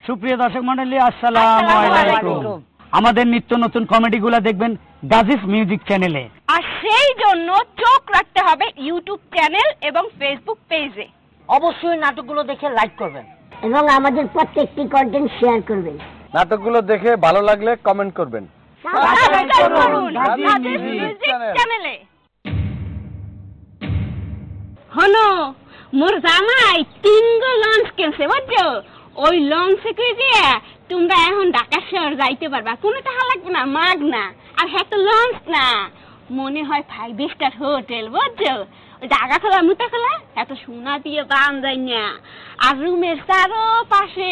সুপ্রিয় দর্শক মণ্ডলী, আসসালামু আলাইকুম। আমাদের নিত্য নতুন কমেডিগুলো দেখবেন গাজিস মিউজিক চ্যানেলে, আর সেই জন্য চোখ রাখতে হবে ইউটিউব চ্যানেল এবং ফেসবুক পেজে। অবশ্যই নাটকগুলো দেখে লাইক করবেন এবং আমাদের প্রত্যেকটি কন্টেন্ট শেয়ার করবেন। নাটকগুলো দেখে ভালো লাগলে কমেন্ট করবেন। হলো মোর জামাই 3 গো লঞ্চ কিনছে বুঝছো। ওই লঞ্চে করে দিয়ে তোমরা এখন ঢাকা শহর যাইতে পারবা, কোনো টাকা লাগবে না, মাগ না। আর হ্যাঁ তো লঞ্চ না, মনে হয় 5 স্টার হোটেল বুঝছো। ওই ঢাকা খোলা মুতা খোলা এত সোনা দিয়ে বান যায় না। আর রুমের চারো পাশে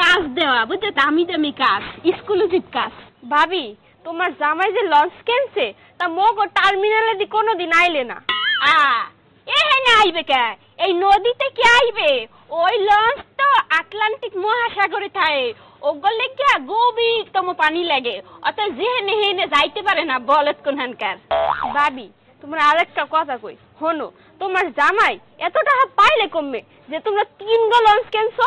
কাজ দেওয়া বুঝছো, দামি দামি কাজ, এক্সক্লুসিভ কাজ। ভাবি তোমার জামাই যে লঞ্চ কিনছে তা মগো টার্মিনালে দি কোনোদিন আইলে না। এখানে আইবে কে? এই নদীতে কি আইবে? ওই লঞ্চ তো আটলান্টিক মহাসাগরে থাকে, ওগুলো কি গভীরতম পানি লাগে, অত যেহেনে হেনে যাইতে পারে না বলত কোনখানকার। ভাবি তোমার আরেকটা কথা কই শোনো, তোমার জামাই এত টাকা পাইলে কমবে যে তোমরা 3 গো লঞ্চ কিনছো?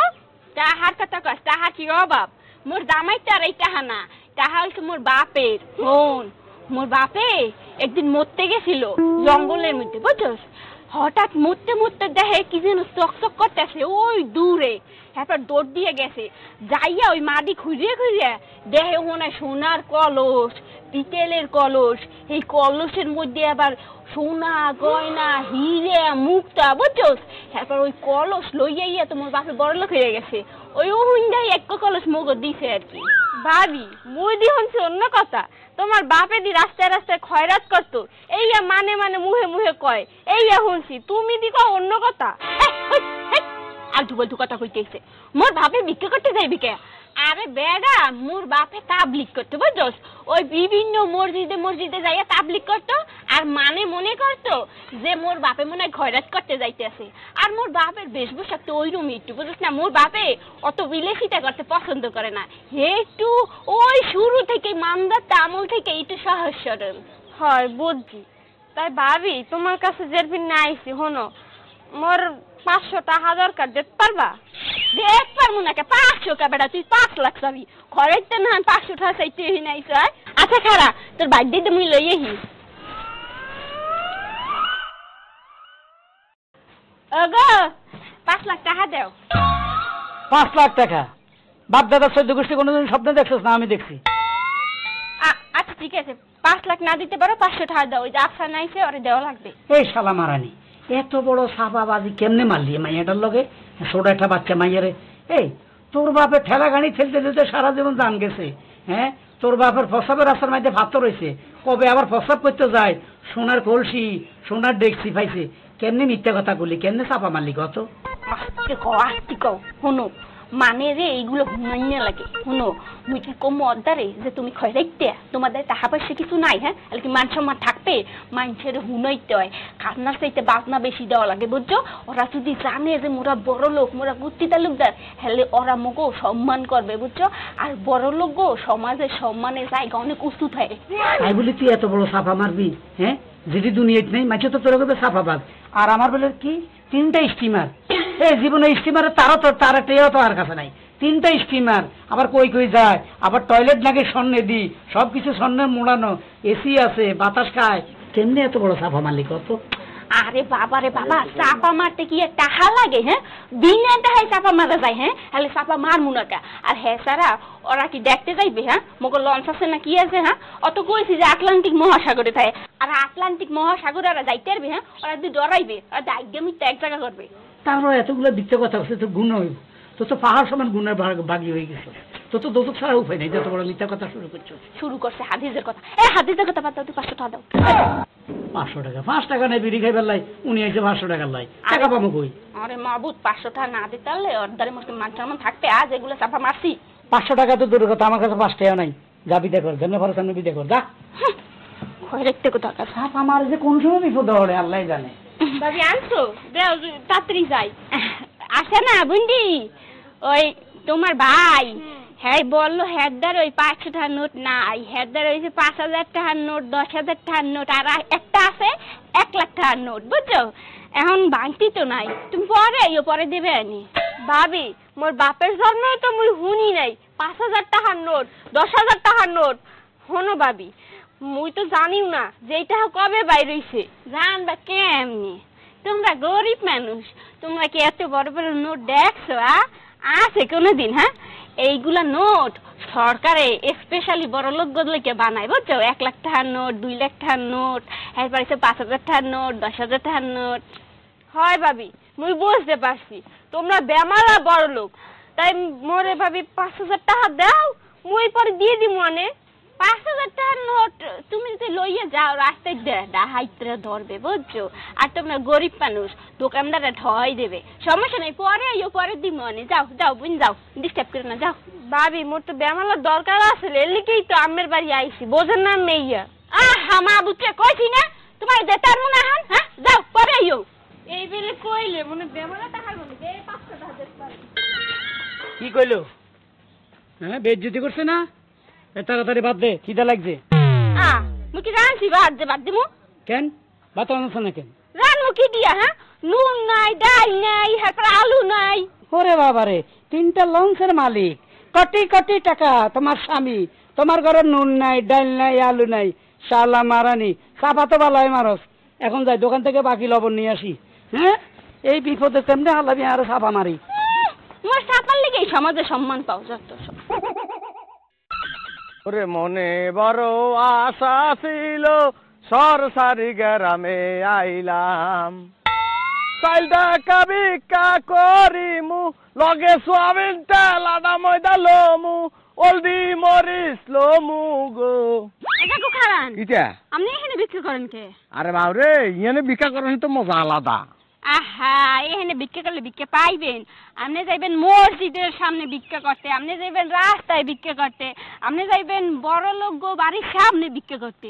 টাহার কথা কস, টাহা কি অভাব? মোর জামাই তার এই টাহা না, টাহা হচ্ছে মোর বাপের। শোন, মোর বাপে একদিন মরতে গেছিল জঙ্গলের মধ্যে বুঝছস। হঠাৎ মরতে মরতে দেখে কি যেন চকচক করতেছে ওই দূরে। তারপর দৌড় দিয়ে গেছে, যাইয়া ওই মাটি খুঁজিয়ে খুঁজিয়ে দেখে ওখানে সোনার কলস, পিতলের কলস। এই কলসের মধ্যে আবার সোনা গয়না হিরে মুক্তা বুঝছস। তারপর ওই কলস লইয়া তোমার বাপে বড় লোক হয়ে গেছে। ওই হুন্ডাই এক কলস মগর দিছে আর কি। ভাবি মুই দি হচ্ছে অন্য কথা, তোমার বাপে দি রাস্তায় রাস্তায় খয়রাত করতো, এইয়া মানে মানে মুহে মুহে কয়, এইয়া শুনছি। তুমি দি কও অন্য কথা। আলতু বলতু কথা কইতেছে। মোর বাপে ভিক্ষা করতে যাইবি কে? আরে বেড়া, মোর বাপে তাবলিগ করতে বুঝছস। ওই বিভিন্ন মসজিদে মসজিদে যাইয়া তাবলিগ করতো, আর মানে মনে করতো যে মোর বাপে মনে হয় খয়রাত করতে যাইতেছে। আর মোর বাপের বেশভূষা তো ওইরকমই একটু বুঝছ না। মোর বাপে অত বিলাসিতা করতে পছন্দ করে না, একটু ওই শুরু থেকে মামদার আমল থেকে একটু সহজ সরল হয় বুঝছি। তাই ভাবি তোমার কাছে যেরপিন না আইসি, শোনো মোর 500 টাকা দরকার, দিতে পারবা? দেখ পারবো না কে? 500 কা বেটা, তুই 5 লাখ চাবি, খরচ না 500 টাকা চাইতে নাই। আচ্ছা খারা তোর বার্থডে মুই লইয়েহি। ওগো 5 লাখ টাকা দাও। 5 লাখ টাকা? বাপ দাদা 14 গোষ্ঠী কোনোদিন স্বপ্নে দেখছিস না? আমি দেখছি। আচ্ছা ঠিক আছে, 5 লাখ না দিতে পারো, 500 টাকা দাও। ওই যে আফসার নাইছে ওরে দেওয়া লাগবে। এই শালা মারানি, এত বড় সাপাবাজি কেমনে মারলি মাইয়াটার লগে? ছোট একটা বাচ্চা মাইয়ারে। এই তোর বাপের ঠেলা গাড়ি ঠেলতে ঠেলতে সারা জীবন জান গেছে। হ্যাঁ, তোর বাপের প্রস্রাবের রাস্তার মধ্যে ভাত রয়েছে, কবে আবার প্রস্রাব করতে যায় সোনার কলসি সোনার ডেকসি পাইছে। কেমনে মিথ্যা কথা বললি, কেমনে চাপা মারলি কত? আস্তে কও শোনো, মানে রে এইগুলো হুনাইনা লাগে। শোনো মুই কি কম অর্দারে যে তুমি খয়রাইতে তোমাদের টাকা পয়সা কিছু নাই? হ্যাঁ, কি মান সম্মান থাকবে? মানুষের হুনাইতে হয়, খাজনার চাইতে বাজনা বেশি দেওয়া লাগে বুঝছো। ওরা যদি জানে যে মোরা বড় লোক, মোরা গুত্তি তালুকদার, হলে ওরা মগো সম্মান করবে বুঝছো। আর বড় লোক গো সমাজের সম্মানের জায়গা অনেক উঁচু থাকে। তাই বলি তুই এত বড় ছাপা মারবি? হ্যাঁ, যেটি দুনিয়াতে নেই মাঝে তো তোর কাছে ছাপাবাজ। আর আমার বলে কি 3টা স্টিমার। এই জীবনে স্টিমারে তার টেও তো আর কাছে নাই। 3টা স্টিমার, আবার কই কই যায়, আবার টয়লেট লাগে স্বর্ণে দি, সবকিছু স্বর্ণের মোড়ানো, এসি আছে, বাতাস খায়। কেমনে এত বড় ছাপা মারলি কত? আরে বাবা রে বাবা, চাপা মারতে কি টাকা লাগে? হ্যাঁ, দিনে টাকায় চাপা মারা যায়। হ্যাঁ, তাহলে চাপা মারমু না কা? আর হ্যাঁ সারা ওরা কি দেখতে যাইবে? হ্যাঁ, মগো লঞ্চ আছে না কি আছে? হ্যাঁ, অত কইছি যে আটলান্টিক মহাসাগরে থাকে। আর আটলান্টিক মহাসাগরে ওরা যাইতে পারবে? হ্যাঁ, ওরা যদি ডরাইবে আর দায়িত্ব এক জায়গা করবে। তারপর এতগুলো দিতে কথা হচ্ছে তো গুণ হইব, তো তো পাহাড় সমান গুণের ভাগি হয়ে গেছে। তো তো দোষক ছাড়া উপায় নেই, যত বড় মিথ্যা কথা শুরু করছে হাদিসের কথা। হাদিসের কথা বাদ দাও, তুই 500 টাকা দাও। 500 টাকা? 5 টাকা নেই, বিড়ি খাইবার লাই উনি এসে 500 টাকার লাই টাকা পাবো কই? আরে মাবুদ 500 টাকা না দিতে পারলে অর্ধারে মুসলিম মান সম্মান থাকতে আজ এগুলো চাপা মারছি। 500 টাকা তো দূরের কথা, আমার কাছে 5 টাকা নাই। যা বিদে কর, ধন্য ভরসা সামনে বিদে কর, যা। খয়রাইতে কথা কাছে আমার যে কোন সময় বিপদ হলে আল্লাহ জানে। ভাবি আনছো দেও, তাড়াতাড়ি যাই। আসে না বুন্ডি, ওই তোমার ভাই হ্যাঁ বললো হেদার ওই 500 টাকার নোট নাই, হেদার ওই যে 5000 টাকার নোট, 10,000 টাকার নোট, আর একটা আছে 1 লাখ টাকার নোট বুঝছো। এখন ভাঙতি তো নাই, তুমি পরে দেবে আনি। ভাবি মোর বাপের জন্ম তো মুই হুনি নেই 5,000 টাকার নোট 10,000 টাকার নোট হনো ভাবি মুই তো জানিও না যে এইটা কবে বাইর হইছে জানবা কেমনি তোমরা গরিব মানুষ তোমরা কি এত বড় বড় নোট দেখছো আছে কোনোদিন হ্যাঁ এইগুলা নোট সরকারে স্পেশালি বড় লোক গুলোকে বানায় বুঝছো 1 লাখ টাকার নোট 2 লাখ টাকার নোট এরপরে 5,000 টাকার নোট 10,000 টাকার নোট হয় ভাবি মুই বুঝতে পারছি তোমরা বেমালা বড় লোক তাই মোরে ভাবি 5,000 টাকা দাও মুই পরে দিয়ে দিব মানে 5,000 টাকার নোট তুমি যদি লইয়া যাও রাস্তায় ডাহাইতরা ধরবে বুঝছো আর তোমরা গরিব মানুষ দোকানদাররা ঠয় দেবে সমস্যা নেই পরে আইও পরে দিব মানে যাও যাও বুঝ যাও ডিস্টার্ব করে না যাও ভাবি মোর তো বেমালার দরকার আছে এর লিগেই তো আমের বাড়ি আইছি বোঝেন না মেইয়া মা বুঝতে কইছি না তোমার যেতার মনে হন হ্যাঁ যাও পরে আইও এই বেলে কইলে মনে বেমালা টাকা বলে এই 500 টাকা দিতে পারি কি কইলো হ্যাঁ বেইজ্জতি করছে না তাড়াতাড়ি বাদ দে খিদা লাগছে মুই কি রানছি বাদ দিমু কেন ভাত রান্না না কেন রানমু কি দিয়া হ্যাঁ নুন নাই ডাল নাই এরপর আলু নাই ওরে বাবা রে 3টা লঞ্চের মালিক কোটি কোটি টাকা তোমার স্বামী তোমার ঘরে নুন নাই ডাল নাই আলু নাই শালা মারানি চাপা তো ভালো হয় মারস এখন যাই দোকান থেকে বাকি লবণ নিয়ে আসি হ্যাঁ এই বিপদে তেমনি হালাবি আর চাপা মারি মোর চাপার লেগে সমাজে সম্মান পাও যত সব ওরে মনে বড় আশা ছিল সরসারি গ্রামে আইলাম চাইলটা কাবিকা করিমু লগে সোয়াবিন তেল আদা ময়দা লমু অলদি মরিচ লমু গো এটা কো খারান কিটা আপনি এখানে বিক্রি করেন কে আরে বাবরে ইয়ানে বিকা করেন তো মজা আলাদা আহা এখানে ভিক্ষা করলে ভিক্ষা পাইবেন আপনি যাইবেন মসজিদের সামনে ভিক্ষা করতে আপনি যাইবেন রাস্তায় ভিক্ষা করতে আপনি যাইবেন বড় লোক বাড়ির সামনে ভিক্ষা করতে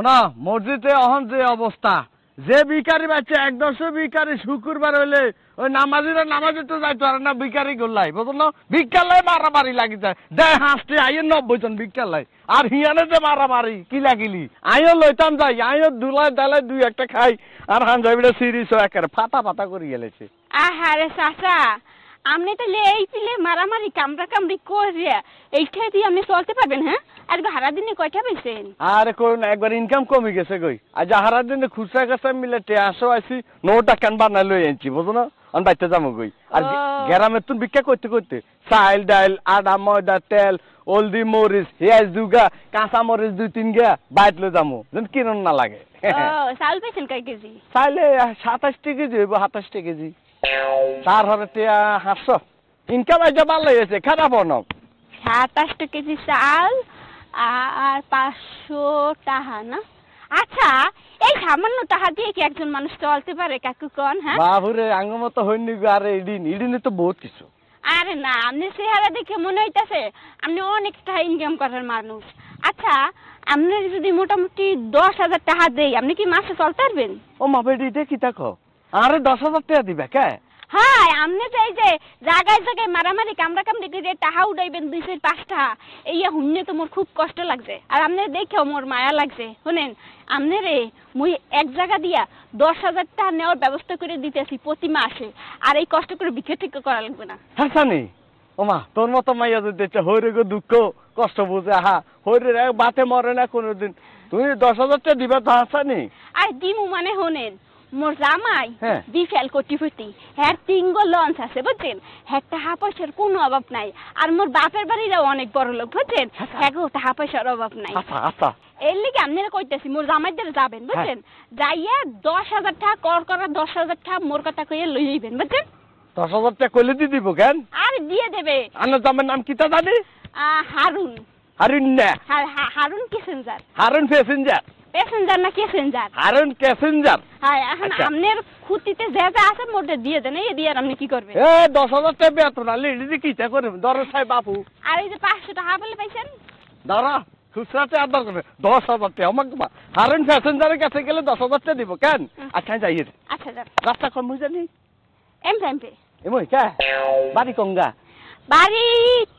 না মসজিদে অহন যে অবস্থা যে ভিখারি বাচ্চা 1-10 ভিখারি শুক্রবার হইলে ওই নামাজিরা নামাজে তো যাইতো আর না ভিখারি গোল্লাই বুঝলো ভিক্ষালাই মারামারি লাগি যায় দেয় হাসতে আইয়ে 90 জন ভিক্ষালাই আর হিয়ানে যে মারামারি কি লাগিলি আইও লইতাম যাই আইও দুলাই দালাই 2-1টা খাই আর হান যাইবিটা সিরিজ একের ফাটা ফাটা করে গেলেছে আহারে চাচা আপনি তাহলে এই পিলে মারামারি কামড়া কামড়ি করে এইটা দিয়ে আপনি চলতে পারবেন হ্যাঁ আর ভাড়া দিনে কয়টা পেয়েছেন আরে কোন একবার ইনকাম কমে গেছে কই আজ হারা দিনে খুচরা কাছে মিলে 100 আইছি 9 টাকা বানাই লই আনছি বুঝো না আমি বাইতে যাবো কই আর গ্রামে তুই ভিক্ষা করতে করতে চাল ডাল আদা ময়দা তেল হলদি মরিচ পেঁয়াজ দুগা কাঁচা মরিচ 2-3 গা বাইত লই যাবো যেন কিরণ না লাগে চাল পেয়েছেন কয় কেজি চাইলে 27 কেজি হইব 27 কেজি তার হরে 500 ইনকাম আইজা ভালো হয়েছে খারাপ না 27 কেজি চাল আর 500 টাকা না আচ্ছা এই সামান্য টাকা দিয়ে কি একজন মানুষ চলতে পারে কাকু কোন হ্যাঁ বাবুরে আঙ্গ মতো হইনি আরে ইডিনে তো বহুত কিছু আরে না আপনি চেহারা দেখে মনে হইতাছে আপনি অনেক টাকা ইনকাম করার মানুষ আচ্ছা আপনি যদি মোটামুটি 10,000 টাকা দেই আপনি কি মাসে চলতে পারবেন ও মা বেটি দেখি দেখো আরে 10,000 টাকা দিবে কে হ্যাঁ আপনি তো এই যে জায়গায় জায়গায় মারামারি কামড়া কামড়ি করে টাকা উঠাইবেন 2-5 টাকা এই হুন্নে তো মোর খুব কষ্ট লাগছে আর আপনি দেখেও মোর মায়া লাগছে শুনেন আপনি রে মুই এক জায়গা দিয়া 10,000 টাকা নেওয়ার ব্যবস্থা করে দিতেছি প্রতি মাসে আর এই কষ্ট করে ভিক্ষা ঠিক করা লাগবে না হাসানি ও মা তোর মতো মাইয়া যদি হইরে গো দুঃখ কষ্ট বুঝে আহা হইরে বাতে মরে না কোনোদিন তুমি 10,000 টাকা দিবা তো হাসানি আর দিমু মানে শুনেন মোর জামাই হ্যাঁ। বিশাল কোটিপতি হ্যাঁ 3 গো লঞ্চ আছে বুঝছেন হ্যাঁ টাকা পয়সার কোনো অভাব নাই আর মোর বাপের বাড়িরাও অনেক বড় লোক বুঝছেন হ্যাঁ গো টাকা পয়সার অভাব নাই আচ্ছা আচ্ছা এর লিগে আপনারা কইতেছি মোর জামাইদের যাবেন বুঝছেন যাইয়া 10,000 টাকা করা 10,000 টাকা মোর কথা কইয়া লই যাইবেন বুঝছেন 10,000 টাকা কইলে দি দিব কেন আর দিয়ে দেবে আন্না জামের নাম কি তা জানি হারুন হারুন না Harun passenger Harun passenger passenger না প্যাসেঞ্জার হারুন প্যাসেঞ্জার হ্যাঁ এখন আচ্ছা। আপনার খুঁটিতে যা যা আছে মোটে দিয়ে দেন এই দিয়ে আর আপনি কি করবেন এ 10,000 টাকা বেতন আলে এডি কি তা করে দরজ সাহেব বাপু আর এই যে 500 টাকা বলে পাইছেন দাঁড়া খুচরাতে আদার করে 10,000 টাকা আমাকে হারুন প্যাসেঞ্জারের কাছে গেলে 10,000 টাকা দিব কেন আচ্ছা যাই আচ্ছা যান রাস্তা কম হয়ে জানি এমপি এমই কে বাড়ি কঙ্গা বাড়ি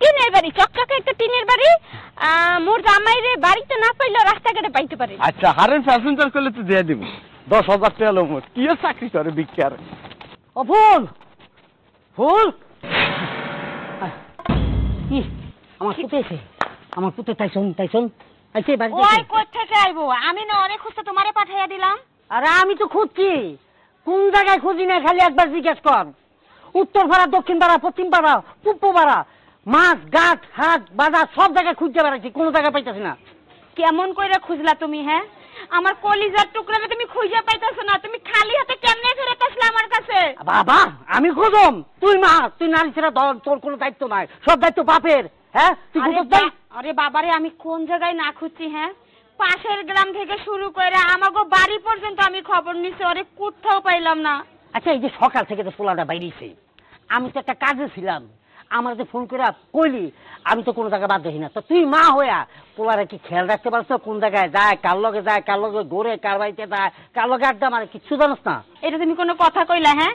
টিনের বাড়ি চকচকে একটা টিনের বাড়ি মোর জামাইরে বাড়িতে না পাইলেও রাস্তাঘাটে পাইতে পারে আচ্ছা হারেন প্যাসেঞ্জার করলে তো দিয়ে দিব 10,000 টাকা লোক কি চাকরি করে বিক্রি ও ফুল ফুল আমার পুতে এসে আমার পুতে তাইছন আইছে বাড়ি ওই কোথা থেকে আইবো? আমি না অনেক খুঁজতে তোমারে পাঠাইয়া দিলাম। আরে আমি তো খুঁজছি, কোন জায়গায় খুঁজি না খালি একবার জিজ্ঞেস কর। উত্তর পাড়া, দক্ষিণ পাড়া, পশ্চিম পাড়া, পূর্ব পাড়া, মাছ ঘাট হাট বাজার সব জায়গায় খুঁজতে বেড়াচ্ছি, কোনো জায়গায় পাইতেছি না। কেমন কইরা খুঁজলা তুমি? হ্যাঁ, আমার কলিজার টুকরাটা তুমি খুঁজে পাইতেছো না, তুমি খালি হাতে কেমনে ফেরত আসলে আমার কাছে? বাবা আমি খুঁজম, তুই মা, তুই নারী ছেড়ে তোর কোনো দায়িত্ব নাই, সব দায়িত্ব বাপের। হ্যাঁ তুই আরে খুঁজস না? আরে বাবারে, আমি কোন জায়গায় না খুঁজছি? হ্যাঁ, পাশের গ্রাম থেকে শুরু করে আমাগো বাড়ি পর্যন্ত আমি খবর নিছি, ওরে কোথাও পাইলাম না। আচ্ছা এই যে সকাল থেকে তো পোলাটা বাইরেছে, আমি তো একটা কাজে ছিলাম, আমার যে ফোন করে কইলি আমি তো কোনো জায়গায় বাদ দেখি না। তো তুই মা হইয়া পোলারা কি খেয়াল রাখতে পারছো কোন জায়গায় যায়, কার লগে ঘুরে, কার বাড়িতে যায়, কার লগে আড্ডা মারে, কিচ্ছু জানোস না? এটা তুমি কোনো কথা কইলা? হ্যাঁ,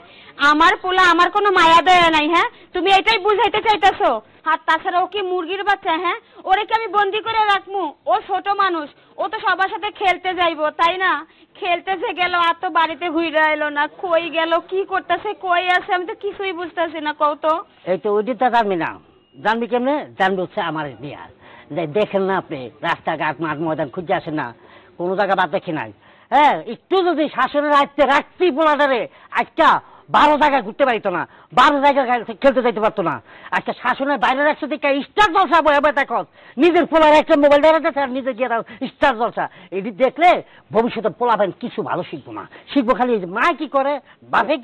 আমার পোলা আমার কোনো মায়া দয়া নাই। হ্যাঁ, তুমি এটাই বুঝাইতে চাইতেছো? আর তাছাড়া ও কি মুরগির বাচ্চা? হ্যাঁ, ওরে কি আমি বন্দি করে রাখবো? ও ছোট মানুষ, ও তো সবার সাথে খেলতে যাইবো, তাই না? খেলতে যে গেল আর তো বাড়িতে ঘুরে এলো না, কই গেল, কি করতেছে, কই আছে, আমি তো কিছুই বুঝতেছি না। কও তো। এই তো ওইটা জানবি না, জানবি কেমনে? জানবি হচ্ছে আমার বিয়ার যে দেখেন না আপনি রাস্তাঘাট মাঠ ময়দান খুঁজে আসেন না, কোনো জায়গা বাদ দেখি নাই। হ্যাঁ একটু যদি শাসনের আয়ত্তে রাখছি পোলাটারে, আজকা 12 জায়গায় ঘুরতে পারিত না, 12 জায়গায় খেলতে যাইতে পারতো না। আজকে শাসনের বাইরে রাখছে দিকে স্টার জলসা বয়ে দেখো, নিজের পোলার একটা মোবাইল ধরাচ্ছে আর নিজে গিয়ে স্টার জলসা। এটি দেখলে ভবিষ্যতে পোলাবেন কিছু ভালো শিখবো না, শিখবো খালি মা কি করে, বাপে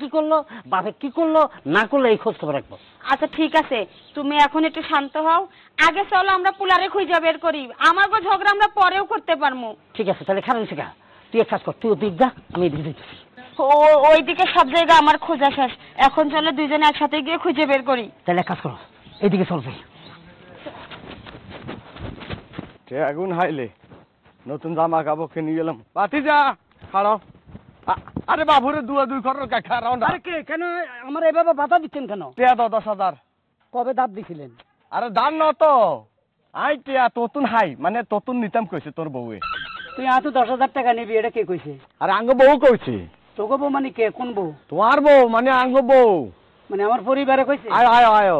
কি করলো না করলে এই খোঁজ খবর রাখবো। আচ্ছা ঠিক আছে, তুমি এখন একটু শান্ত হও, আগে চলো আমরা পুলারে খুঁজে বের করি, আমার গো ঝগড়া আমরা পরেও করতে পারবো। ঠিক আছে তাহলে খারাপ শেখা, তুই এক কাজ কর, তুই ওদিক যা, আমি এদিকে দিতেছি। ওইদিকে সব জায়গা আমার খোঁজা শেষ, এখন চলো দুইজনে একসাথে গিয়ে খুঁজে বের করি। তাহলে এক কাজ করো, এইদিকে চলবে। আগুন হাইলে নতুন জামা কাপড় কিনে গেলাম। বাতি যা খাড়াও। আরে বাবুরে দুই খরচ খাড়াও না। আরে কে কেন আমার এভাবে বাধা দিচ্ছেন কেন? টিয়া দাও 10,000। কবে দাঁত দিছিলেন? আরে দান ন তো, আই টিয়া ততুন হাই মানে ততুন নিতাম কইছে তোর বউয়ে। তুই আতো 10,000 টাকা নিবি, এটা কে কইছে? আরে আঙ্গ বউ কইছে। তোকে বউ মানে কে, কোন বউ? তোমার বউ মানে আঙ্গ বউ, মানে আমার পরিবারে কইছে? আয় আয় আয়।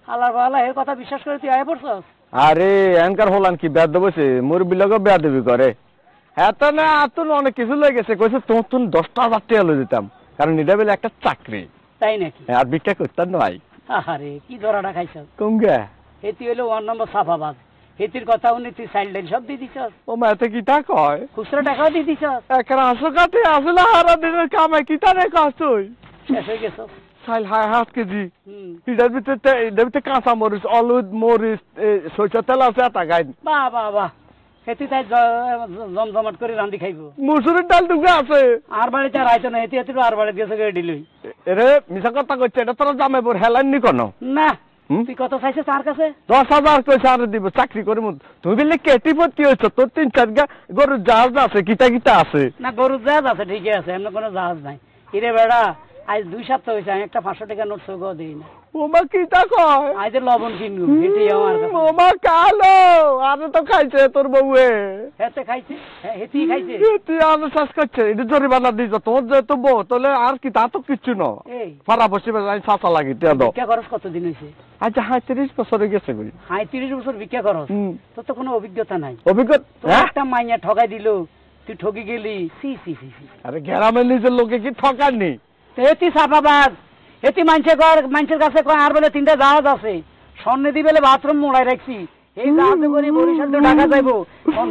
আল্লাহর বালা এর কথা বিশ্বাস করে তুই আয় পড়ছস? আরে এনকার হলান কি বেদ বসে মুরবি লগে বেয়াদবি করে। এত না আতুন অনেক কিছু লয়ে গেছে, কইছে ততুন 10,000 টাকা লয়ে দিতাম, কারণ এটা বেলে একটা চাকরি। তাই নাকি? আর ভিক্ষা করতাম না ভাই। আরে কি ধরাটা খাইছস? কমগে হেতি হইলো 1 নম্বর সাফাবাজ, হেতির কথা উনি তুই চাইল্ড লাইন সব দিয়ে দিছস, ও মাতে কিটা কয় খুচরা টাকাও দিয়ে দিছস, একরা আসো কাটে আসলে হারা দিনের কামাই কিটা রে কাছই শেষ হয়ে গেছস। চাইল হাই 7 কেজি। হুম, এটার ভিতরে কাঁচা মরিচ, অলুদ মরিচ, সরিষার তেল আছে এটা গাইন। বাহ বাহ বাহ, হেতি তাই জমজমাট করে রান্ধি খাইবো। মুসুরির ডাল টুকরে আছে আর বাড়িতে আর আইতো না, হেতি হেতি আর বাড়ি দিয়েছে গেড়ে দিলই এরে মিছা কথা কইছে, এটা তোরা জামাই বর হেলাননি কোন না। হুম? তুই কত চাইছিস তার কাছে? 10,000 কইছে আর দিব চাকরি করে মু। তুমি বললে কেটি ভর্তি হইছ, তোর 3-4 গা গরুর জাহাজ আছে, কিটা আছে না গরুর জাহাজ আছে, ঠিকই আছে, এমন কোনো জাহাজ নাই। ইরে বেড়া, আজ 2 সপ্তাহ হয়েছে আমি একটা 500 টাকা নোট সগো দিই না। ওমা কিটা কয় আজ লবণ কিনবো, হেঁটেই আমার কাছে। ওমা কালো আরে তো খাইছে তোর বউয়ে। হেতে খাইছে, হেতি খাইছে। তুই আমি শ্বাস করছে এটা জরিমানা দিছ, তোর যেহেতু বউ তাহলে আর কি তা তো কিচ্ছু ন। এই ফারা বসে আমি চাচা লাগি টিয়া দাও। ভিক্ষা খরচ কতদিন হয়েছে? আচ্ছা 35 বছর হয়ে গেছে কই। 35 বছর ভিক্ষা খরচ? তোর তো কোনো অভিজ্ঞতা নাই। অভিজ্ঞতা তোর একটা মাইয়া ঠগাই দিল, তুই ঠকি গেলি। সি সি সি সি। আরে গ্রামের নিজের লোকে কি ঠকাননি? হেতি সাফাবাজ, হেতি মানুষের কাছে কয় আর বলে 3টা জাহাজ আছে, স্বর্ণে দি বেলে বাথরুম মোড়াই রাখছি, এই জাহাজে করে বরিশাল তো ঢাকা যাইবো।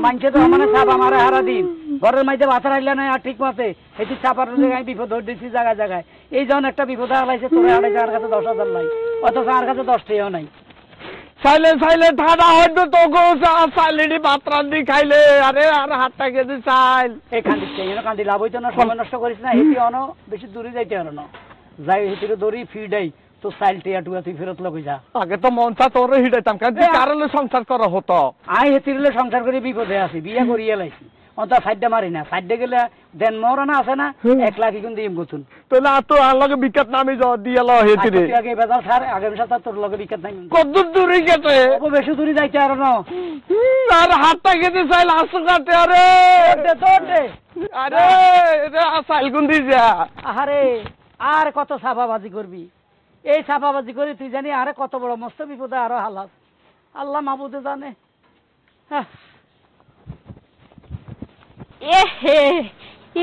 মানুষে তো মানে চাপ আমারে হারা দিন, ঘরের মাঝে বাচ্চা রাখলে না আর ঠিক মতে হেতি চাপার জায়গায় বিপদ ধরে দিচ্ছি জায়গায় জায়গায়। এই যখন একটা বিপদ হারাইছে তোরে হারাইছে, আর কাছে 10,000 নাই, অথচ আর কাছে 10 টাকাও নাই। সাইলে ঠাডা হইতো তো গো সাইলেনি বাতরান দি খাইলে। আরে আর হাতটা গেছে সাইল এই কান্দি কান্দি লাভ হইতো না, সময় নষ্ট করিস না। হেতি অন বেশি দূরে যাইতে পারো না, যাই হেতির দড়ি ফিডাই তো সাইল টিয়া টুয়া তুই ফেরত লগে যা। আগে তো মনটা তোরে হিডাইতাম, কারণ তুই কারণে সংসার করা হতো। আই হেতিরলে সংসার করে বিপদে আছি, বিয়া করিয়ে লাইছি, অন্ত সাইডটা মারি না, সাইডে গেলে দেন মরনা আছে না, 1 লাখ এখন দিম গুতুন। তাহলে আর তো আর লগে বিকাত নামি যাও দিয়াল হেতিরে। তুই আগে বেজাল ছাড়, আগামী সপ্তাহ তোর লগে বিকাত নাই। কত দূরে গেছে? ও বেশি দূরে যাইতে আর না। আর হাতটা গেছে সাইল আসো কাটে। আরে তোর দে আরে এটা সাইল কোন দি যা। আরে আর কত ছাপাবাজি করবি? এই ছাপাবাজি করে তুই জানি আরে কত বড় মস্ত বিপদে আরো হালাস। আল্লাহ মাহবুদে জানে। হ্যাঁ, এহে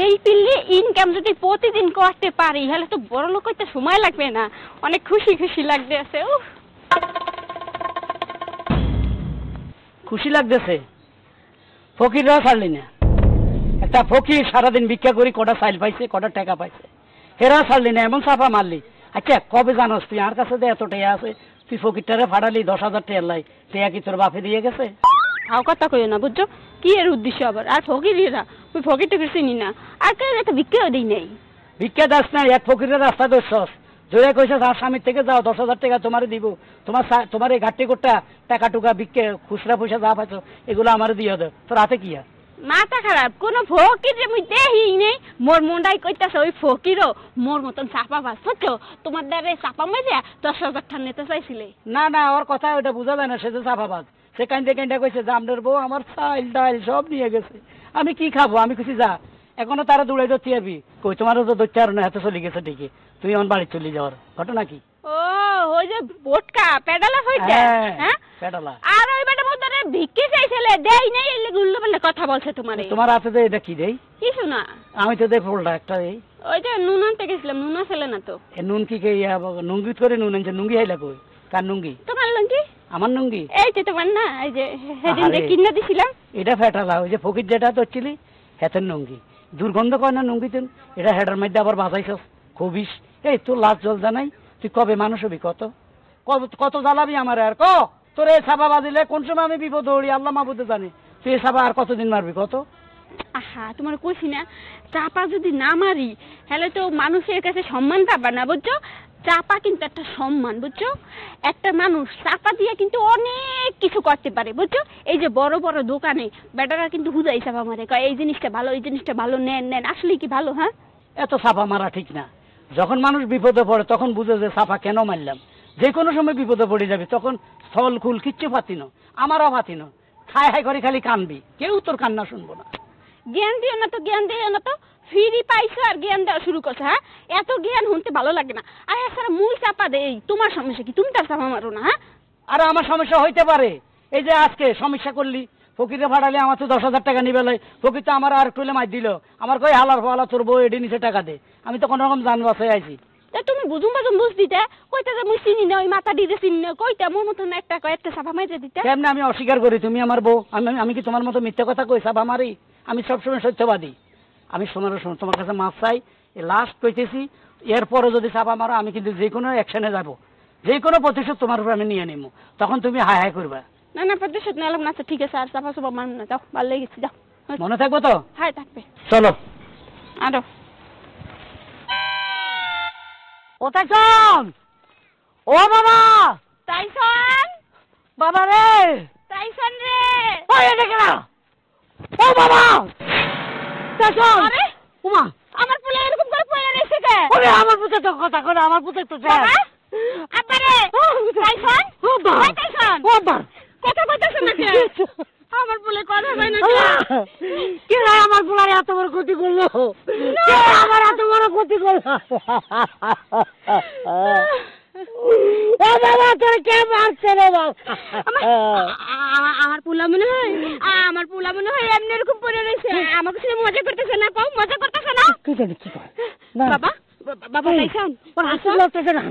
এই পিল্লি ইনকাম যদি প্রতিদিন করতে পারি তাহলে তো বড় লোক হইতে সময় লাগবে না, অনেক খুশি খুশি লাগতে আছে। খুশি লাগতেছে? ফকিররা ছাড়লি না। একটা ফকির সারাদিন ভিক্ষা করি কটা চাইল পাইছে, কটা টাকা পাইছে, হেরা ছাড়লি না, এমন চাপা মারলি। আচ্ছা কবে জানোস তুই আর কাছে এত টাকা আছে, তুই ফকিরটারে ফাড়ালি 10,000 টাকা লাই, টাকা কি তোর বাপে দিয়ে গেছে? তাও কথা কইও না বুঝছো, কি এর উদ্দেশ্য আবার? আর ফকিরেরা ওই ফকিরটাকে চিনি না, আর কেউ একটা ভিক্ষাও দিই নাই। ভিক্ষা দাস না, এক ফকিরের রাস্তা ধরছস, জোরে কইছস আর স্বামীর থেকে যাও 10,000 টাকা তোমারে দিব, তোমার এই ঘাটতি কোটা টাকা টুকা ভিক্ষে খুচরা পয়সা যা পাইছো এগুলো আমারে দিয়ে দাও, তোর হাতে কি আর? মাথা খারাপ, কোন ফকির যে মুই দেখি নেই, মোর মুন্ডাই কইতাছে ওই ফকিরও মোর মতন চাপা বাস, বুঝছো? তোমার দ্বারে চাপা মাইরা 10,000 টাকা নিতে চাইছিলে। না না, ওর কথা ওটা বোঝা যায় না, সে যে চাপাবাজ। সে কাইন্দে কাইন্দে কইছে যে আমনের বউ আমার চাইল ডাইল সব নিয়ে গেছে, আমি কি খাবো? আমি কিছু যা এখনো তারা দৌড়াই ধরতে যাবি কই, তোমারও তো দৈত্য আর না হাতে চলে গেছে ঠিকই, তুই আমার বাড়ি চলে যাওয়ার ঘটনা কি? ও ওই যে বোটকা পেডালা হইছে, হ্যাঁ পেডালা। আর ওই বেটা মধ্যে ভিক্ষে চাইছিলে, দেই নাই, এলে গুল্লো বলে কথা বলছে তোমারে। তোমার হাতে যে এটা কি দেই? কিছু না, আমি তো দেই ফুলটা একটা দেই। ওই যে নুন আনতে গেছিলাম, নুন ছেলে না তো। এ নুন কি কে নুঙ্গিত করে নুন আনছে? নুঙ্গি হাইলা কই? কার নুঙ্গি? তোমার লঙ্কি? আমার নুঙ্গি? এই যে তোমার না, এই যে সেদিন যে আরে। কিনে দিছিলাম। এটা ফেটালা, ওই যে ফকির যেটা ধরছিলি হেতের নুঙ্গি। দুর্গন্ধ কয় না নুঙ্গি? তুই এটা হেডার মধ্যে আবার বাজাইছস খুবিস। এই তোর লাজ জল জানাই, তুই কবে মানুষ হবি? কত জ্বালাবি আমার আর ক? তোর এই সাবা বাজিলে কোন সময় আমি বিপদ দৌড়ি আল্লাহ মাহবুদে জানি। তুই এই সাবা আর কতদিন মারবি কত? আহা তোমার কইছি না, চাপা যদি না মারি তাহলে তো মানুষের কাছে সম্মান পাবা না, বুঝছো? চাপা কিন্তু একটা সম্মান, বুঝছো? একটা মানুষ চাপা দিয়ে কিন্তু অনেক কিছু করতে পারে, বুঝছো? এই যে বড় বড় দোকানে বেটারা কিন্তু হুদাই চাপা মারে, কয় এই জিনিসটা ভালো, এই জিনিসটা ভালো, নেন নেন। আসলে কি ভালো? হ্যাঁ, এত সাপা মারা ঠিক না। যখন মানুষ বিপদে পড়ে তখন বুঝে যে সাপা কেন মারলাম। যে কোনো সময় বিপদে পড়ে যাবি, তখন স্থল খুল কিচ্ছু পাতিনো, আমারও পাতিনো, খায় হাই করে খালি কানবি, কেউ তোর কান্না শুনবো না। জ্ঞান দিও না তো, জ্ঞান দিও না তো, ফ্রি পাইছো আর জ্ঞান দেওয়া শুরু করছো। হ্যাঁ, এত জ্ঞান শুনতে ভালো লাগে না। আর এছাড়া মুই চাপা দেই, তোমার সমস্যা কি? তুমি তার চাপা মারো না? হ্যাঁ, আর আমার সমস্যা হইতে পারে, এই যে আজকে সমস্যা করলি, ফকিরে ভাড়ালে আমার তো 10,000 টাকা নিবে লয়, ফকির তো আমার আর টুলে মাই দিল, আমার কই হালার ফালা তোর বউ এডি নিচে টাকা দে, আমি তো কোনো রকম জান বাসায় আইছি। তা তুমি বুঝুম বাজুম বুঝ দিতে, কইতে যে মুই চিনি না, ওই মাথা দিতে চিনি না, কইতে মোর মতন একটা কয়েকটা চাপা মাইরে দিতে। কেমনে আমি অস্বীকার করি? তুমি আমার বউ, আমি কি তোমার মতো মিথ্যা কথা কই সাবা মারি? আমি সবসময় সত্যবাদী। আমি তোমার কাছে মাছ চাই, লাস্ট কইতেছি, এরপরে যদি চাপা মারো আমি কিন্তু যে কোনো অ্যাকশনে যাব, যে কোনো প্রতিশোধ তোমার উপর আমি নিয়ে নিব, তখন তুমি হাই হাই করবা। না না, প্রতিশোধ নিলাম না, ঠিক আছে, আর চাপা চাপা মারুন না, যাও, ভালো লেগেছে, যাও। মনে থাকবো তো? হ্যাঁ থাকবে। চলো। আরো ও তাইছন, ও বাবা, টাইসন, বাবা রে, টাইসন রে, ওই দেখে না, ও বাবা, তাইছন, আরে ওমা, আমার পুলে এরকম করে পড়ে রইছে কে? ওরে আমার পুতে তো কথা করে, আমার পুতে তো বাবা, আবারে, টাইসন, ও বাবা, ওই টাইসন, ও বাবা, কথা কইতাছ না কে? আমার পুলে কথা কই না কে? কে আমার পুলারে এত বড় ক্ষতি করলো? কে আমার এত বড় ক্ষতি করলো? ও বাবা, তোর কে মারছে রে বাবা? আমার পুলা মনে হয়, আমার পুলা মনে হয় এমনি এরকম পড়ে রইছে। আমাকে শুনে মজা করতেছে না? কও, মজা করতেছে না? কি জানি কি কয়? বাবা, বাবা টাইসন, ওর হাসি লাগতেছে না,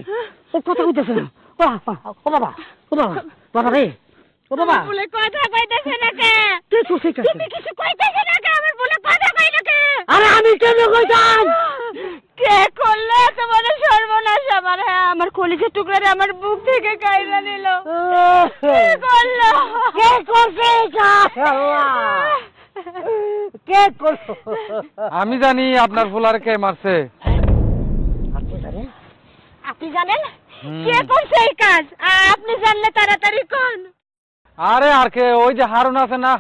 ও কথা কইতেছে না, ও বাবা, ও বাবা, বাবা রে, ও বাবা, আমার পুলে কথা কইতেছে না কে? কে তো শিখাচ্ছে? তুমি কিছু কইতেছ না কে? আমার পুলে কথা কই না কে? আরে আমি কেন কইতাম? কে করলো এত বড় সর্বনাশ আমার? হ্যাঁ, আমার কলিজার টুকরারে আমার বুক থেকে কাইরা নিল। কে করলো? কে করছে এটা? আল্লাহ, কে করছে? আমি জানি আপনার ফুলার কে মারছে। আপনি জানেন? আপনি জানেন কে করছে এই কাজ? আপনি জানলে তাড়াতাড়ি কোন। আরে আর কে, ওই যে হারুন আছে না,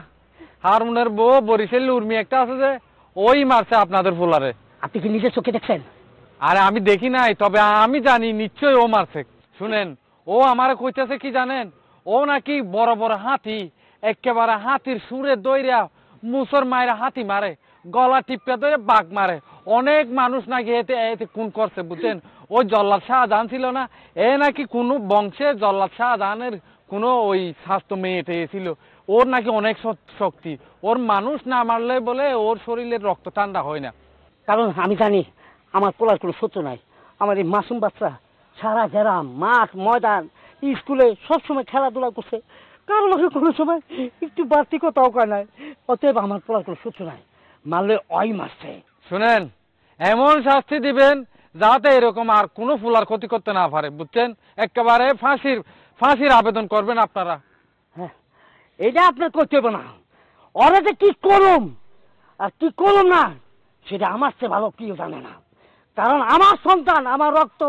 হারুনের বউ বরিশাল উর্মি একটা আছে যে, ওই মারছে আপনাদের ফুলারে। আপনি কি নিজের চোখে দেখছেন? আরে আমি দেখি নাই, তবে আমি জানি নিশ্চয়ই ও মারছে। শুনেন, ও আমারে কইতেছে কি জানেন, ও নাকি বড় বড় হাতি, একেবারে হাতির সুরে দইরা মুসর মায়ের হাতি মারে, গলা টিপে ধরে বাঘ মারে। অনেক মানুষ নাকি এতে এতে খুন করছে, বুঝছেন? ওই জল্লাদ শাহজাহান ছিল না, এ নাকি কোন বংশে জল্লাদ শাহজাহানের কোনো ওই স্বাস্থ্য মেয়েটে ছিল, ওর নাকি অনেক শক্তি, ওর মানুষ না মারলে বলে ওর শরীরের রক্ত ঠান্ডা হয় না। কারণ আমি জানি আমার পোলার কোনো শত্রু নাই। আমার এই মাসুম বাচ্চা সারা গ্রাম মাঠ ময়দান স্কুলে সবসময় খেলাধুলা করছে, কারো লোকে কোনো সময় একটু বাড়তি কথাও কয় নাই। অতএব আমার পোলার কোনো শত্রু নাই, মারলে ওই মারছে। শুনেন, এমন শাস্তি দিবেন যাতে এরকম আর কোনো ফুলার ক্ষতি করতে না পারে, বুঝছেন? একেবারে ফাঁসির আবেদন করবেন আপনারা। হ্যাঁ, এটা আপনার করতে হবে না। ওরা যে কি করুম আর কি করুম না সেটা আমার চেয়ে ভালো কেউ জানে না। কারণ আমার সন্তান, আমার রক্ত,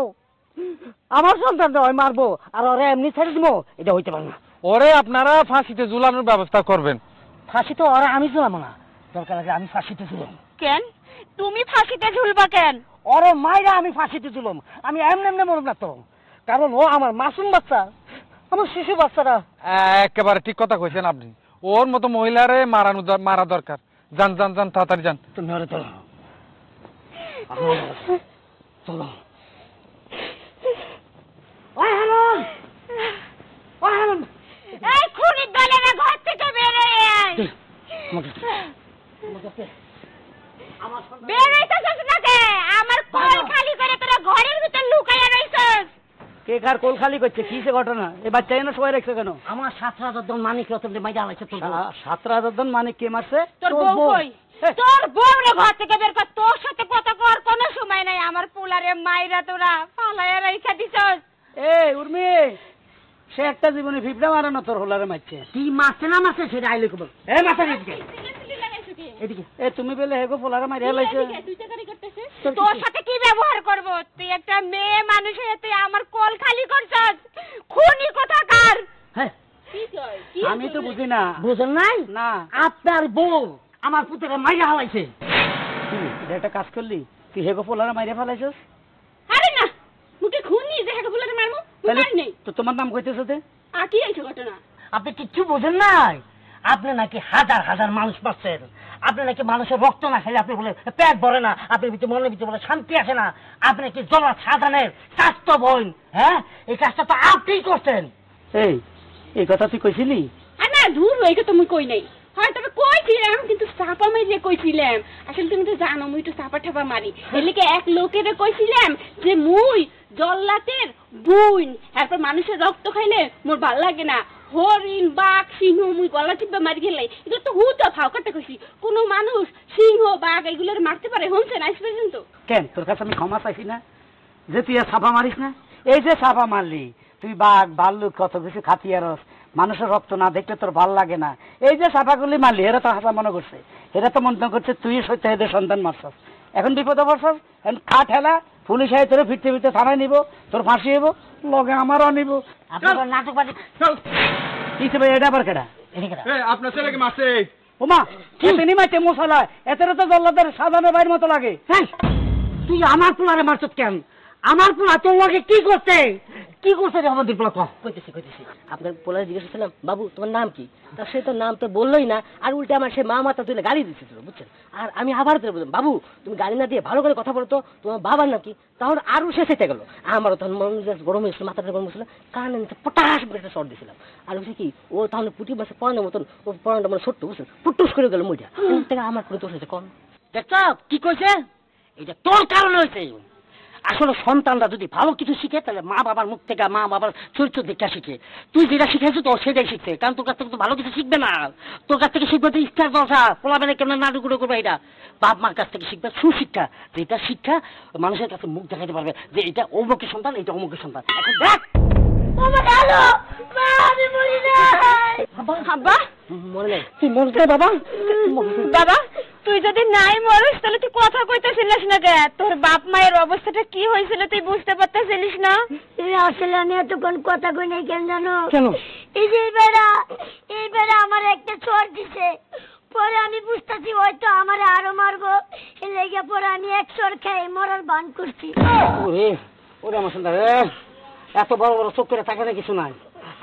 আমার সন্তানটা ওই মারবো আর ওরা এমনি ছেড়ে দিব, এটা হইতে পারে না। ওরে আপনারা ফাঁসিতে ঝুলানোর ব্যবস্থা করবেন। ফাঁসি তো ওরা আমি ঝুলাবো না, দরকার লাগে আমি ফাঁসিতে ঝুলাম। কেন তুমি ফাঁসিতে ঝুলবা কেন? ওরে মাইরা আমি ফাঁসিতে ঝুলাম, আমি এমনি এমনি মরব না তো। কারণ ও আমার মাসুম বাচ্চা, আমার শিশু বাচ্চারা। একেবারে ঠিক কথা কইছেন আপনি, ওর মতো মহিলারে মারা দরকার। যান যান যান, তাড়াতাড়ি যান। তুমি ওরে চলো, চলো। ওই হেমন, ওই হেমন, এই খুনির দলেরা ঘর থেকে বের হয়ে আয়। বের হইতেছিস না কে? আমার কোল খালি করে তোরা ঘরের ভিতর লুকাইয়া রইছস। কে কার কোল খালি করছে? কিসে ঘটনা? এই বাচ্চা এনে সবাই রাখছে কেন? আমার 7,000 জন মানিক রতন মাইরা আলাইছে তোর বউ। 17,000 জন মানে কে মারছে? তোর বউ কই? তোর বউ রে ঘর থেকে বের কর, তোর সাথে কথা কর কোনো সময় নাই। আমার পোলারে মাইরা তোরা ফালাইয়া রাইখা দিছস। এই উর্মি, সে একটা জীবনে ফিফড়া মারানো তোর হোলারে মারছে। কি মারছে না মারছে সেটা আইলে কব। এ মাথা দিকে এদিকে। এ তুমি বলে হেগো পোলারে মারি হেলাইছে। তুই তো কারি করতেছিস? তোর সাথে কি ব্যবহার করব? তুই একটা মেয়ে মানুষ হয়ে তুই আমার কোল খালি করছস। খুনি কোথাকার? হ্যাঁ, আমি তো বুঝি না। বুঝেন নাই? না, আপনার বউ আমার পুত্রকে মাইরা হালাইছে। এটা একটা কাজ করলি, তুই হেগো পোলারে মাইরে ফেলাইছস। আরে না, মুকে খুনি যে হেগো পোলারে মারমু? মার নেই তো তোমার নাম কইতেছ তে? আর কি হইছে ঘটনা? আপনি কিচ্ছু বুঝেন নাই? আপনি নাকি হাজার হাজার মানুষ মারছেন, আপনি নাকি মানুষের রক্ত না খেলে আপনি বলে পেট ভরে না, আপনি ভিতরে মনের ভিতরে বলে শান্তি আসে না, আপনি কি জনতা সাধারণের স্বাস্থ্য বোন? হ্যাঁ, এই কাজটা তো আপনিই করছেন। এই কথা তুই কইছিলি? আর না দূর হইকে তুমি কই নাই। হয় তবে কইছিলাম, কিন্তু চাপা মাইরে কইছিলাম। আসলে তুমি তো জানো মুই তো চাপা ঠাপা মারি। এলিকে এক লোকের কইছিলাম যে মুই জল্লাতের বুইন, এরপর মানুষের রক্ত খাইলে মোর ভাল লাগে না। হরিণ বাঘ সিংহ মুই গলা টিপে মারি গেলে এগুলো তো হুতা ফাও কাটতে কইছি। কোন মানুষ সিংহ বাঘ এগুলোর মারতে পারে? হনছে না আজ পর্যন্ত। কেন তোর কাছে আমি ক্ষমা চাইছি না যে তুই আর ছাপা মারিস না? এই যে ছাপা মারলি, তুই বাঘ ভাল্লুক কত কিছু খাতিয়ারস, মানুষের রক্ত না দেখলে তোর ভাল লাগে না। এই যে ছাপাগুলি মারলি, এরা তো হাসা মনে করছে, এরা তো মনে করছে তুই সত্য এদের সন্তান মারছস। এখন বিপদে পড়ছস, এখন খা ঠেলা, পুলিশ আয় তোর ফিরতে ফিরতে থানায় নিব, তোর ফাঁসি হইব, লগে আমারও নিব। আপনার নাটক বাজি কি ভাই, এটা আবার কেডা? আপনার ছেলেকে মারছে। ওমা তিনি মাইতে মশলা এতের তো জল্লাদের সাধারণ বাইরের মতো লাগে। তুই আমার পোলারে মারছত কেন? আমার পোলা তোর লগে কি করছে? কি করছে রে আমাদের পোলা? কইতেছি আপনার পোলারে জিজ্ঞেস করছিলাম, বাবু তোমার নাম কি? তা সে তো নাম তো বললোই না, আর উল্টে আমার সে মা মাতা তুলে গালি দিচ্ছিল, বুঝছেন? আর আমি আবার তুলে বললাম, বাবু তুমি গালি না দিয়ে ভালো করে কথা বলো তো, তোমার বাবার নাম কি? তাহলে আরো সে সেটে গেল। আমারও তখন মন গরম হয়েছিল, মাথাটা গরম হয়েছিল, কানে নিচে পটাশ করে একটা শর্ট দিয়েছিলাম। আর হচ্ছে কি, ও তাহলে পুঁটি মাসে পড়ানোর মতন, ও পড়ানোটা মানে ছোট্ট, বুঝছেন? ফুটুস করে গেল মুইটা থেকে আমার কোনো দোষ হয়েছে কম। দেখছ কি কইছে? এটা তোর কারণে হয়েছে। আসলে সন্তানরা যদি ভালো কিছু শিখে তাহলে মা বাবার মুখ থেকে, মা বাবার চরিত্র দেখা শিখে। তুই যেটা শিখেছিস তো সেটাই শিখছে, কারণ তোর কাছ থেকে তো ভালো কিছু শিখবে না। তোর কাছ থেকে শিখবে তো ইচ্ছার দশা, পোলাবেনে কেমন নাটুকুটো করবে, এটা বাপ মার কাছ থেকে শিখবে সুশিক্ষা, যেটা শিক্ষা মানুষের কাছে মুখ দেখাতে পারবে যে এটা অমুকের সন্তান, এটা অমুকের সন্তান। এখন দেখ মনে নেই, তুই মনে নেই বাবা? বাবা তুই যদি নাই মরিস তাহলে তুই কথা কইতেছিলিস না কে? তোর বাপ মায়ের অবস্থাটা কি হয়েছিল তুই বুঝতে পারতেছিলিস না? আসলে আমি এতক্ষণ কথা কই নাই। কেন জানো? কেন? এই বেড়া আমার একটা চোর দিছে, পরে আমি বুঝতেছি হয়তো আমার আরো মারবো, এই লেগে পরে আমি এক চোর খেয়ে মরার বান করছি। ওরে আমার সন্তান, এত বড় বড় চোখ করে থাকে না কিছু নাই।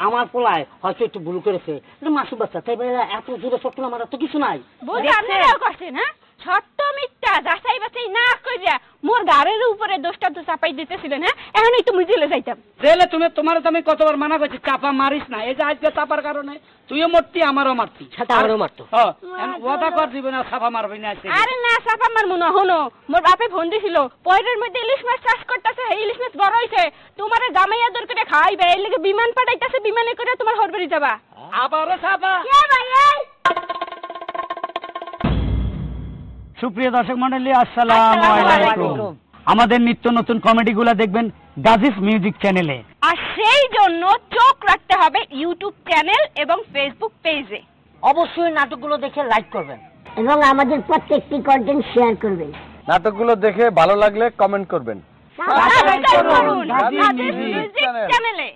আমার পোলায় হয়তো একটু ভুল করেছে, মাসুম বাচ্চা, তাই এত জোরে চোখ না মারার তো কিছু নাই। বুঝলাম না করছেন, হ্যাঁ ছোট্ট মিথ্যা দেখা যাচাই বাছাই না কইরা মোর গাড়ির উপরে দোষটা তো চাপাই দিতেছিলেন, হ্যাঁ? এখনই তুমি জেলে যাইতাম। জেলে তুমি তোমার তো আমি কতবার মানা করছি চাপা মারিস না, এই যে আজকে চাপার কারণে তুইও মরতি আমারও মারতি, সাথে আমারও মারতো। ওয়াদা কর দিবে না চাপা মারবি না আজকে। আরে না চাপা মারমু না, হনো মোর বাপে ফোন দিছিল পয়রের মধ্যে ইলিশ মাছ চাষ করতেছে, ইলিশ মাছ বড় হইছে, তোমার জামাই আদর করে খাওয়াইবে, এই লাগে বিমান পাঠাইতেছে, বিমানে করে তোমার হরবাড়ি যাবা। আবারও চাপা। কে ভাই এই? সুপ্রিয় দর্শক মণ্ডলী, আসসালামু আলাইকুম। আমাদের নিত্য নতুন কমেডিগুলো দেখবেন গাজিস মিউজিক চ্যানেলে, আর সেই জন্য চোখ রাখতে হবে ইউটিউব চ্যানেল এবং ফেসবুক পেজে। অবশ্যই নাটকগুলো দেখে লাইক করবেন এবং আমাদের প্রত্যেকটি কন্টেন্ট শেয়ার করবেন। নাটকগুলো দেখে ভালো লাগলে কমেন্ট করবেন। সাবস্ক্রাইব করুন গাজী গাজী মিউজিক মিউজিক চ্যানেলে।